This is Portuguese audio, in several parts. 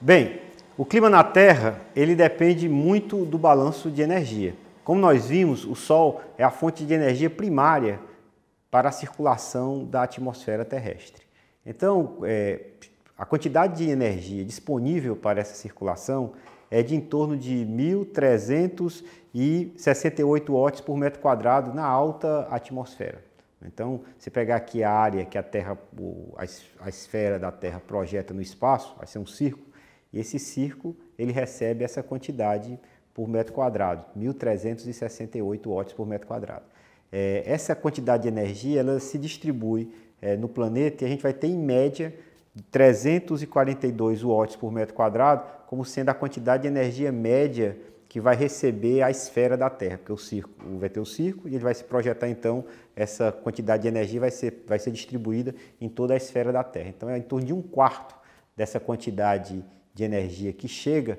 Bem, o clima na Terra, ele depende muito do balanço de energia. Como nós vimos, o Sol é a fonte de energia primária para a circulação da atmosfera terrestre. Então, a quantidade de energia disponível para essa circulação é de em torno de 1.368 watts por metro quadrado na alta atmosfera. Então, se pegar aqui a área que a Terra, a esfera da Terra projeta no espaço, vai ser um círculo, e esse círculo ele recebe essa quantidade por metro quadrado, 1.368 watts por metro quadrado. Essa quantidade de energia ela se distribui no planeta e a gente vai ter em média 342 watts por metro quadrado como sendo a quantidade de energia média que vai receber a esfera da Terra, porque o círculo vai ter o círculo e ele vai se projetar, então, essa quantidade de energia vai ser distribuída em toda a esfera da Terra. Então, é em torno de 1/4 dessa quantidade de energia que chega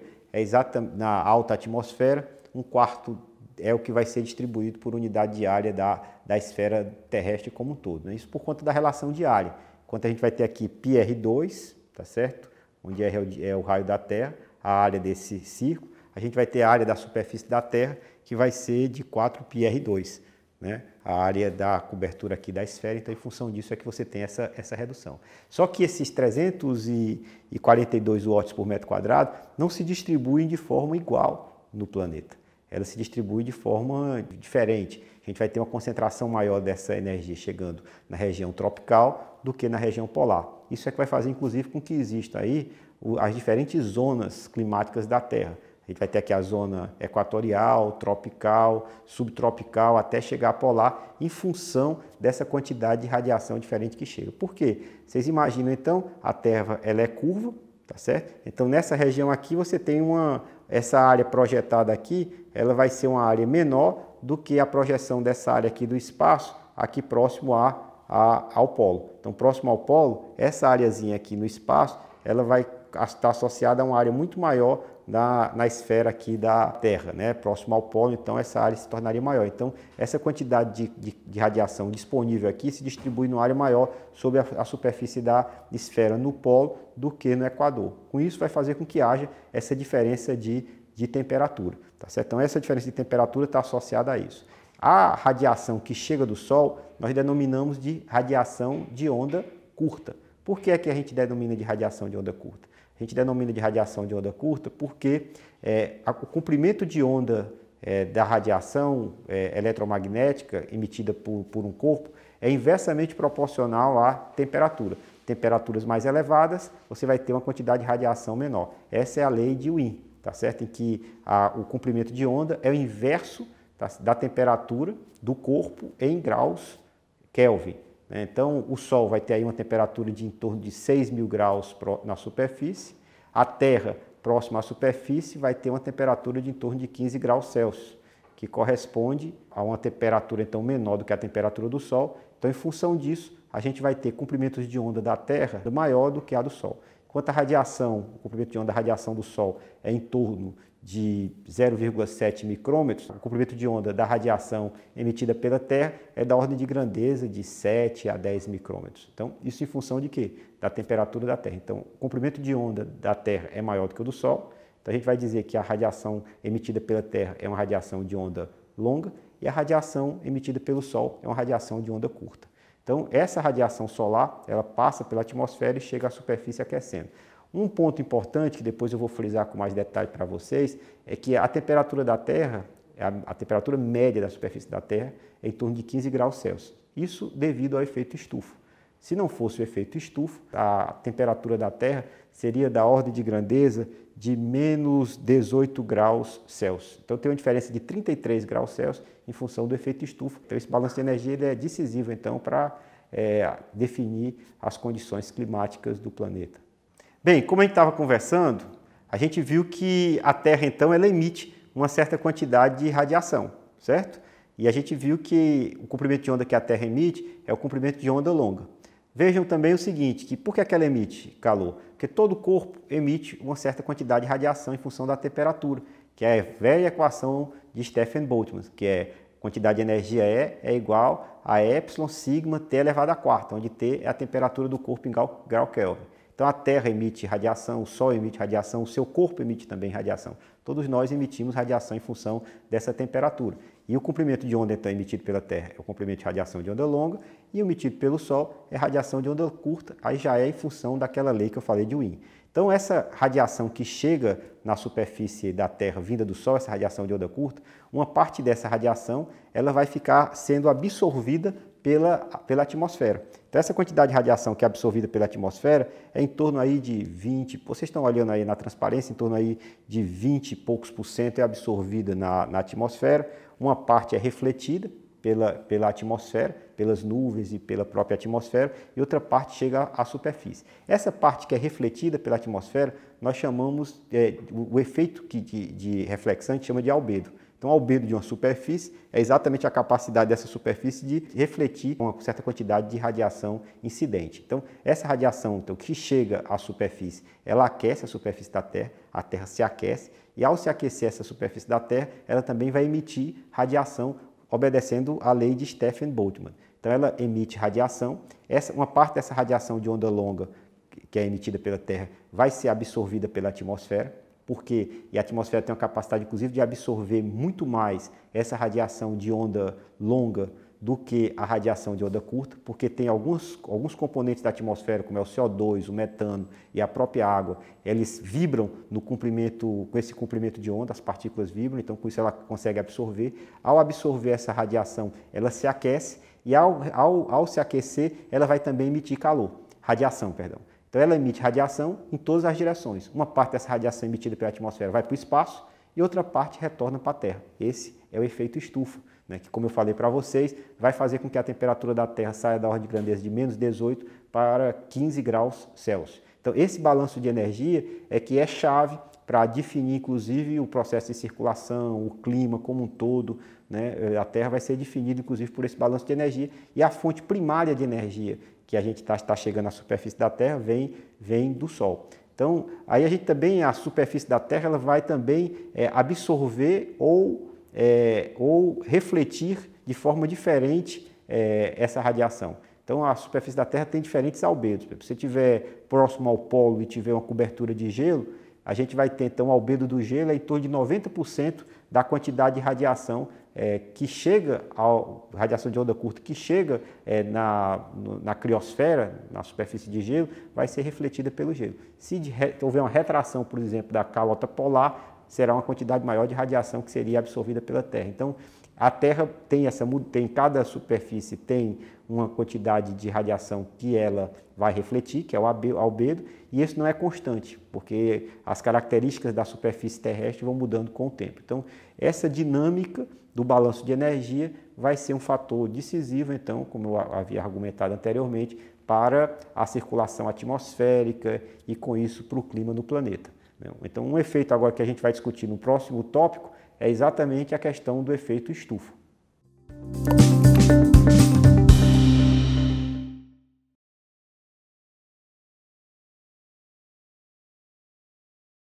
na alta atmosfera, 1/4 é o que vai ser distribuído por unidade de área da esfera terrestre como um todo, né? Isso por conta da relação de área. Enquanto a gente vai ter aqui πr2, tá certo? Onde é o raio da Terra, a área desse círculo, a gente vai ter a área da superfície da Terra, que vai ser de 4πr2, né? A área da cobertura aqui da esfera, então em função disso é que você tem essa redução. Só que esses 342 watts por metro quadrado não se distribuem de forma igual no planeta. Ela se distribui de forma diferente. A gente vai ter uma concentração maior dessa energia chegando na região tropical do que na região polar. Isso é que vai fazer, inclusive, com que exista aí as diferentes zonas climáticas da Terra. A gente vai ter aqui a zona equatorial, tropical, subtropical, até chegar a polar, em função dessa quantidade de radiação diferente que chega. Por quê? Vocês imaginam, então, a Terra ela é curva, tá certo? Então, nessa região aqui, você tem essa área projetada aqui, ela vai ser uma área menor do que a projeção dessa área aqui do espaço, aqui próximo ao polo. Então, próximo ao polo, essa areazinha aqui no espaço, ela vai estar associada a uma área muito maior na esfera aqui da Terra, né? Próximo ao polo, então essa área se tornaria maior. Então, essa quantidade de radiação disponível aqui se distribui numa área maior sobre a superfície da esfera no polo do que no Equador. Com isso, vai fazer com que haja essa diferença de temperatura, tá certo? Então, essa diferença de temperatura está associada a isso. A radiação que chega do Sol, nós denominamos de radiação de onda curta. Por que é que a gente denomina de radiação de onda curta? A gente denomina de radiação de onda curta porque o comprimento de onda da radiação eletromagnética emitida por um corpo é inversamente proporcional à temperatura. Temperaturas mais elevadas, você vai ter uma quantidade de radiação menor. Essa é a lei de Wien, tá certo? Em que o comprimento de onda é o inverso da temperatura do corpo em graus Kelvin. Então, o Sol vai ter aí uma temperatura de em torno de 6.000 graus na superfície. A Terra, próxima à superfície, vai ter uma temperatura de em torno de 15 graus Celsius, que corresponde a uma temperatura então menor do que a temperatura do Sol. Então, em função disso, a gente vai ter comprimentos de onda da Terra maior do que a do Sol. Enquanto a radiação, o comprimento de onda da radiação do Sol é em torno de 0,7 micrômetros, o comprimento de onda da radiação emitida pela Terra é da ordem de grandeza de 7 a 10 micrômetros. Então, isso em função de quê? Da temperatura da Terra. Então, o comprimento de onda da Terra é maior do que o do Sol. Então, a gente vai dizer que a radiação emitida pela Terra é uma radiação de onda longa e a radiação emitida pelo Sol é uma radiação de onda curta. Então, essa radiação solar, ela passa pela atmosfera e chega à superfície aquecendo. Um ponto importante, que depois eu vou frisar com mais detalhe para vocês, é que a temperatura da Terra, a temperatura média da superfície da Terra, é em torno de 15 graus Celsius. Isso devido ao efeito estufa. Se não fosse o efeito estufa, a temperatura da Terra seria da ordem de grandeza de menos 18 graus Celsius. Então tem uma diferença de 33 graus Celsius em função do efeito estufa. Então esse balanço de energia ele é decisivo então para definir as condições climáticas do planeta. Bem, como a gente estava conversando, a gente viu que a Terra então ela emite uma certa quantidade de radiação, certo? E a gente viu que o comprimento de onda que a Terra emite é o comprimento de onda longa. Vejam também o seguinte, que por que ela emite calor? Porque todo corpo emite uma certa quantidade de radiação em função da temperatura, que é a velha equação de Stefan Boltzmann, que é quantidade de energia E é igual a epsilon sigma T elevado à quarta, onde T é a temperatura do corpo em grau Kelvin. Então a Terra emite radiação, o Sol emite radiação, o seu corpo emite também radiação. Todos nós emitimos radiação em função dessa temperatura. E o comprimento de onda então emitido pela Terra é o comprimento de radiação de onda longa e o emitido pelo Sol é radiação de onda curta, aí já é em função daquela lei que eu falei de Wien. Então essa radiação que chega na superfície da Terra vinda do Sol, essa radiação de onda curta, uma parte dessa radiação ela vai ficar sendo absorvida pela atmosfera. Então essa quantidade de radiação que é absorvida pela atmosfera é em torno aí de 20, vocês estão olhando aí na transparência, em torno aí de 20 e poucos por cento é absorvida na atmosfera, uma parte é refletida pela atmosfera, pelas nuvens e pela própria atmosfera, e outra parte chega à superfície. Essa parte que é refletida pela atmosfera, nós chamamos, o efeito de reflexão, a gente chama de albedo. Então, o albedo de uma superfície é exatamente a capacidade dessa superfície de refletir uma certa quantidade de radiação incidente. Então, essa radiação que chega à superfície, ela aquece a superfície da Terra, a Terra se aquece, e ao se aquecer essa superfície da Terra, ela também vai emitir radiação, obedecendo à lei de Stefan Boltzmann. Então, ela emite radiação, uma parte dessa radiação de onda longa, que é emitida pela Terra, vai ser absorvida pela atmosfera, porque a atmosfera tem uma capacidade, inclusive, de absorver muito mais essa radiação de onda longa do que a radiação de onda curta, porque tem alguns componentes da atmosfera, como é o CO2, o metano e a própria água, eles vibram com esse comprimento de onda, as partículas vibram, então com isso ela consegue absorver. Ao absorver essa radiação, ela se aquece e ao se aquecer, ela vai também emitir radiação. Então ela emite radiação em todas as direções. Uma parte dessa radiação emitida pela atmosfera vai para o espaço e outra parte retorna para a Terra. Esse é o efeito estufa, que, como eu falei para vocês, vai fazer com que a temperatura da Terra saia da ordem de grandeza de menos 18 para 15 graus Celsius. Então esse balanço de energia é que é chave para definir, inclusive, o processo de circulação, o clima como um todo. A Terra vai ser definida, inclusive, por esse balanço de energia e a fonte primária de energia que a gente está chegando à superfície da Terra vem do Sol. Então, aí a superfície da Terra ela vai também absorver ou refletir de forma diferente essa radiação. Então, a superfície da Terra tem diferentes albedos. Se você estiver próximo ao polo e tiver uma cobertura de gelo, a gente vai ter, então, o albedo do gelo em torno de 90% da quantidade de radiação que chega, radiação de onda curta, que chega na criosfera, na superfície de gelo, vai ser refletida pelo gelo. Se houver uma retração, por exemplo, da calota polar, será uma quantidade maior de radiação que seria absorvida pela Terra. Então, a Terra tem cada superfície tem uma quantidade de radiação que ela vai refletir, que é o albedo, e isso não é constante, porque as características da superfície terrestre vão mudando com o tempo. Então, essa dinâmica do balanço de energia vai ser um fator decisivo, então, como eu havia argumentado anteriormente, para a circulação atmosférica e, com isso, para o clima no planeta. Então, um efeito agora que a gente vai discutir no próximo tópico é exatamente a questão do efeito estufa.